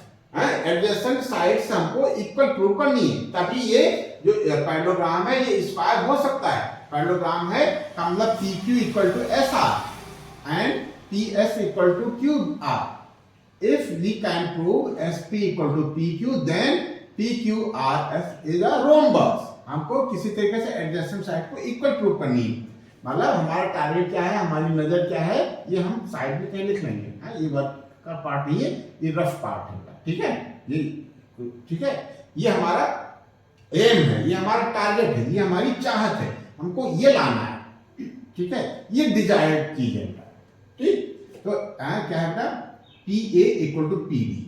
एडजेसेंट साइड से हमको इक्वल प्रूव करनी है, ताकि ये जो पैरेललोग्राम है ये स्क्वायर हो सकता है, पैरेललोग्राम है का मतलब P Q equal to S R and P S equal to Q R. If we can prove S P equal to P Q then P Q R S is a rhombus. हमको किसी तरीके से adjacent side को equal prove करनी है। मतलब हमारा target क्या है, हमारी नजर क्या है, ये हम साइड में कहीं लिख लेंगे। हाँ, ये वर्क का पार्ट नहीं है, ये रफ पार्ट है, ठीक है, ये ठीक है, ये हमारा एम है, ये हमारा टारगेट है, ये हमारी चाहत है, हमको ये लाना है, ठीक है, ये डिजायर्ड चीज है। ठीक, तो क्या है बेटा, P A equal to P B.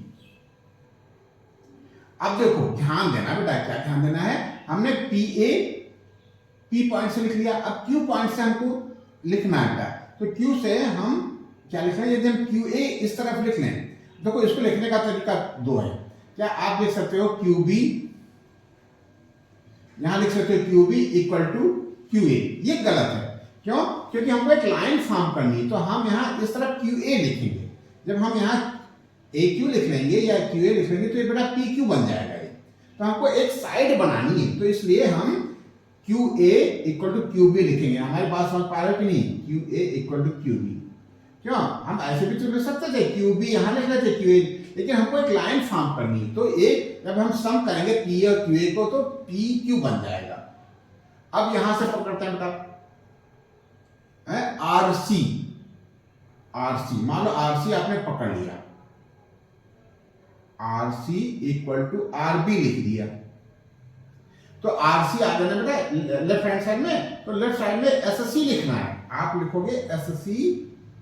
अब देखो ध्यान देना बेटा, क्या ध्यान देना है, हमने पी ए पी पॉइंट से लिख लिया, अब क्यू पॉइंट से हमको लिखना है बेटा। तो क्यू से हम क्या लिख रहे हैं, यदि हम क्यू ए इस तरफ लिख लें, देखो इसको लिखने का तरीका दो है। क्या आप लिख सकते हो क्यू बी, यहां लिख सकते हो Q B equal to Q A, ये गलत है। क्यों? क्योंकि हमको एक लाइन फॉर्म करनी है, तो हम यहां इस तरफ क्यू ए लिखेंगे। जब हम यहां ए क्यू लिख लेंगे या क्यू ए लिख लेंगे तो ये बेटा पी क्यू बन जाएगा। तो हमको एक साइड बनानी है, तो इसलिए हम Q A equal to Q B लिखेंगे। हमारी बात समझ पा रहे हो कि नहीं, Q A equal to Q B. क्यों? हम ऐसे भी तो लिख सकते थे, क्यू बी यहां लिख लेते क्यू ए, लेकिन हमको एक लाइन फॉर्म करनी है। तो एक जब हम सम करेंगे पी और क्यू ए को तो पी क्यू बन जाएगा। अब यहां से पकड़ते हैं बेटा आर सी, आर सी मान लो आर सी आपने पकड़ लिया, R C equal to R B लिख दिया, तो आर सी आ जाना बेटा लेफ्ट हैंड साइड में, तो लेफ्ट साइड में एस सी लिखना है। आप लिखोगे S C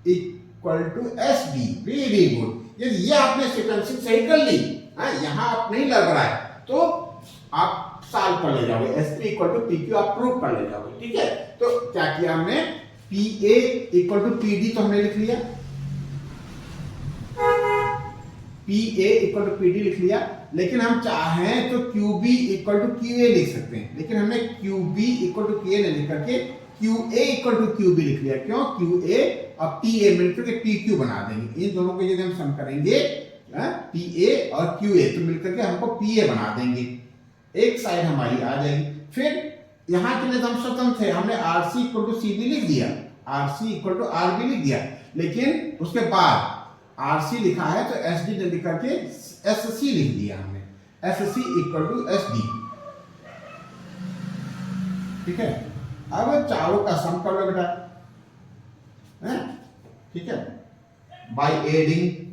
equal to S D, very good. ये आपने सीक्वेंसिंग सही कर ली, यहां आप नहीं लग रहा है तो आप सॉल्व कर ले जाओगे, S P equal to P Q आप प्रूव कर ले जाओगे, ठीक है। तो क्या किया हमने, P A equal to P D तो हमने लिख लिया, P A equal to P D लिख लिया, लेकिन हम चाहें तो Q B equal to Q A लिख सकते हैं, लेकिन हमने Q B equal to Q A नहीं लिख करके Q A equal to Q B लिख लिया। क्यों? क्यू ए और पी ए मिलकर के पी क्यू बना देंगे। इन दोनों को यदि हम सम करेंगे पी ए और क्यू ए तो मिलकर के हमको पी ए बना देंगे, एक साइड हमारी आ जाएगी। फिर यहां के लिए हम स्वतंत्र थे, हमने R C equal to C B लिख दिया, R C equal to R B लिख दिया, लेकिन उसके बाद आर सी लिखा है तो एस डी लिख करके एस सी लिख दिया हमने, S C equal to S D, ठीक है। अब चारों का सम कर लो बेटा, ठीक है, by adding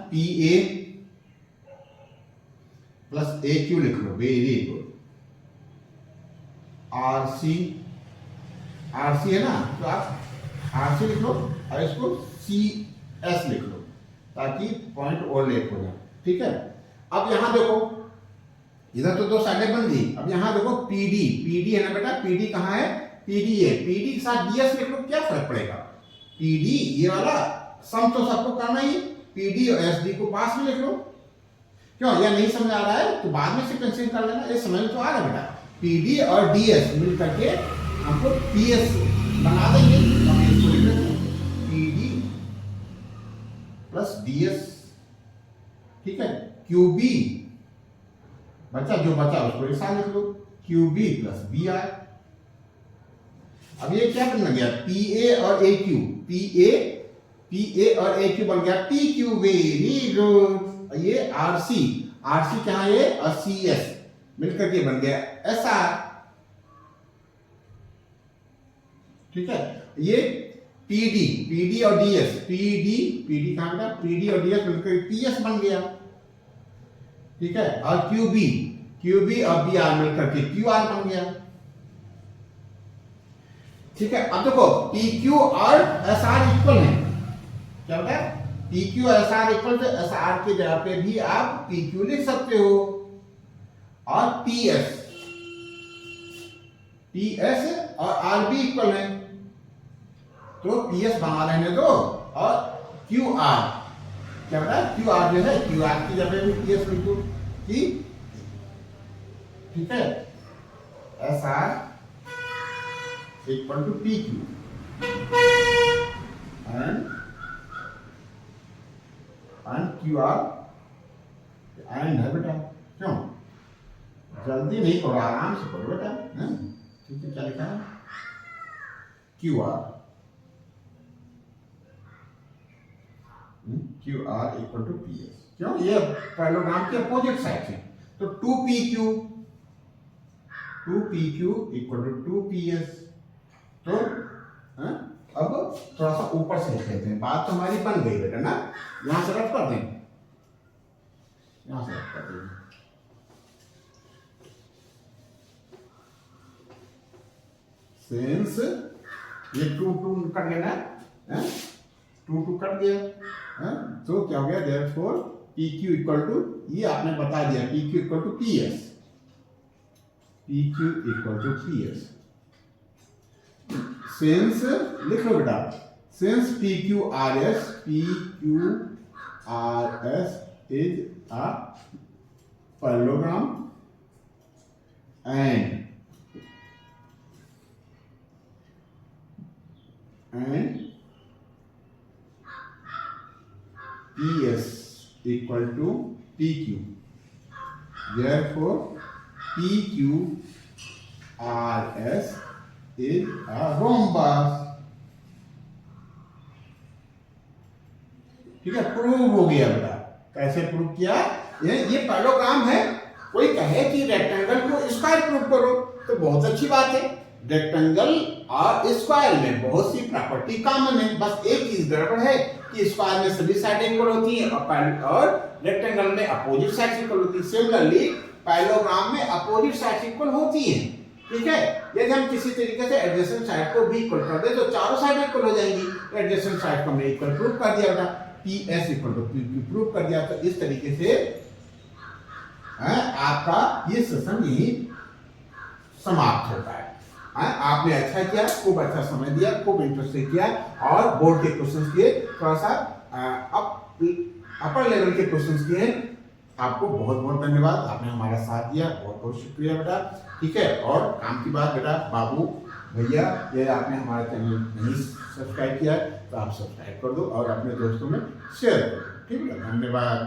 P A plus A Q लिख लो, वेरी गुड। आर सी है ना, तो आप आर सी लिख लो और इसको सी एस लिख लो ताकि पॉइंट ओवरलैप हो जाए, ठीक है। अब यहां देखो, इधर तो दो साइडें बन गई, अब यहां देखो पीडी है ना बेटा, पीडी कहां है, पीडी है, पीडी के साथ डीएस लिख लो, क्या फर्क पड़ेगा, पीडी ये वाला सम तो सबको करना ही, पीडी और एसडी को पास में लिख लो। क्यों? यह नहीं समझ आ रहा है तो बाद में सीक्वेंसिंग कर लेना, ये समझ तो आ रहा है बेटा। पीडी और डीएस मिल करके हमको पीएस बना देंगे, हम इसको लिख लेते हैं पीडी प्लस डीएस, ठीक है। क्यूबी बचा, जो बचा उसको एक साथ लिख लो, क्यूबी प्लस बी आर। अब ये क्या बनना गया, पी ए और ए क्यू, पी ए और ए क्यू बन गया पी क्यू, वेरी गुड। ये आर सी क्या है, और सी एस मिलकर के बन गया एस आर, ठीक है। ये पीडी और डीएस, पीडी कहां गया, पीडी और डीएस मिलकर पीएस बन गया, ठीक है। और क्यूबी और बी आर मिलकर के क्यू आर बन गया, ठीक है। अब देखो पी क्यू और एस आर इक्वल है, क्या होता है, P Q S R equal, तो एस आर की जगह पे भी आप पी क्यू लिख सकते हो, और पी एस और आर बी इक्वल है, तो पी एस बना लेने दो, और क्यू आर क्या बता, क्यू आर जो है, क्यू आर की जगह भी पी एस लिखो, ठीक है। S R equal to P Q and Q R and है बेटा, क्यों जल्दी नहीं पढ़ो, आराम से पढ़ो बेटा। ठीक है, क्या लिखा है? Q R equal to P S. क्यों? ये पैरेललोग्राम के अपोजिट साइड है, तो 2PQ इक्वल टू 2PS। तो अब थोड़ा सा ऊपर से लिख लेते हैं, बात तो हमारी बन गई बेटा ना। यहां से रफ कर दें, यहां से रफ कर दें। सिंस ये 2 कट गया ना, 2 कट गया, तो क्या हो गया? देयरफॉर PQ इक्वल टू, ये आपने बता दिया, PQ equal to PS। PQ equal to PS। Since लिख लो बेटा, since PQRS is a parallelogram and PS equal to PQ. Therefore, PQRS is a rhombus. ठीक है, प्रूव हो गया बेटा। कैसे प्रूव किया? ये पैरेललोग्राम है, कोई कहे कि रेक्टेंगल को स्क्वायर प्रूव करो तो बहुत अच्छी बात है। रेक्टेंगल और स्क्वायर में बहुत सी प्रॉपर्टी कॉमन है, बस एक चीज गड़बड़ है कि स्क्वायर में सभी साइड इक्वल होती हैं और रेक्टेंगल में अपोजिट साइड इक्वल होती है। सिमिलरली पैरेललोग्राम में अपोजिट साइड इक्वल होती हैं। ठीक है, यदि हम किसी तरीके से एडजेसेंट साइड को भी इक्वल कर दे तो चारों साइड इक्वल हो जाएंगी। एडजेसेंट साइड को हमने इक्वल प्रूव कर दिया था, PS equal to PQ prove कर दिया। तो इस तरीके से आपका ये सेशन यही समाप्त होता है। आपने अच्छा किया, खूब अच्छा समय दिया, खूब इंटरेस्ट से किया और बोर्ड के क्वेश्चंस किए, थोड़ा सा अपर लेवल के क्वेश्चंस किए। आपको बहुत बहुत धन्यवाद, आपने हमारा साथ दिया, बहुत बहुत शुक्रिया बेटा। ठीक है, और काम की बात बेटा, बाबू भैया, ये आपने हमारा चैनल नहीं सब्सक्राइब किया तो आप सब्सक्राइब कर दो और अपने दोस्तों में शेयर कर दो। ठीक है, धन्यवाद।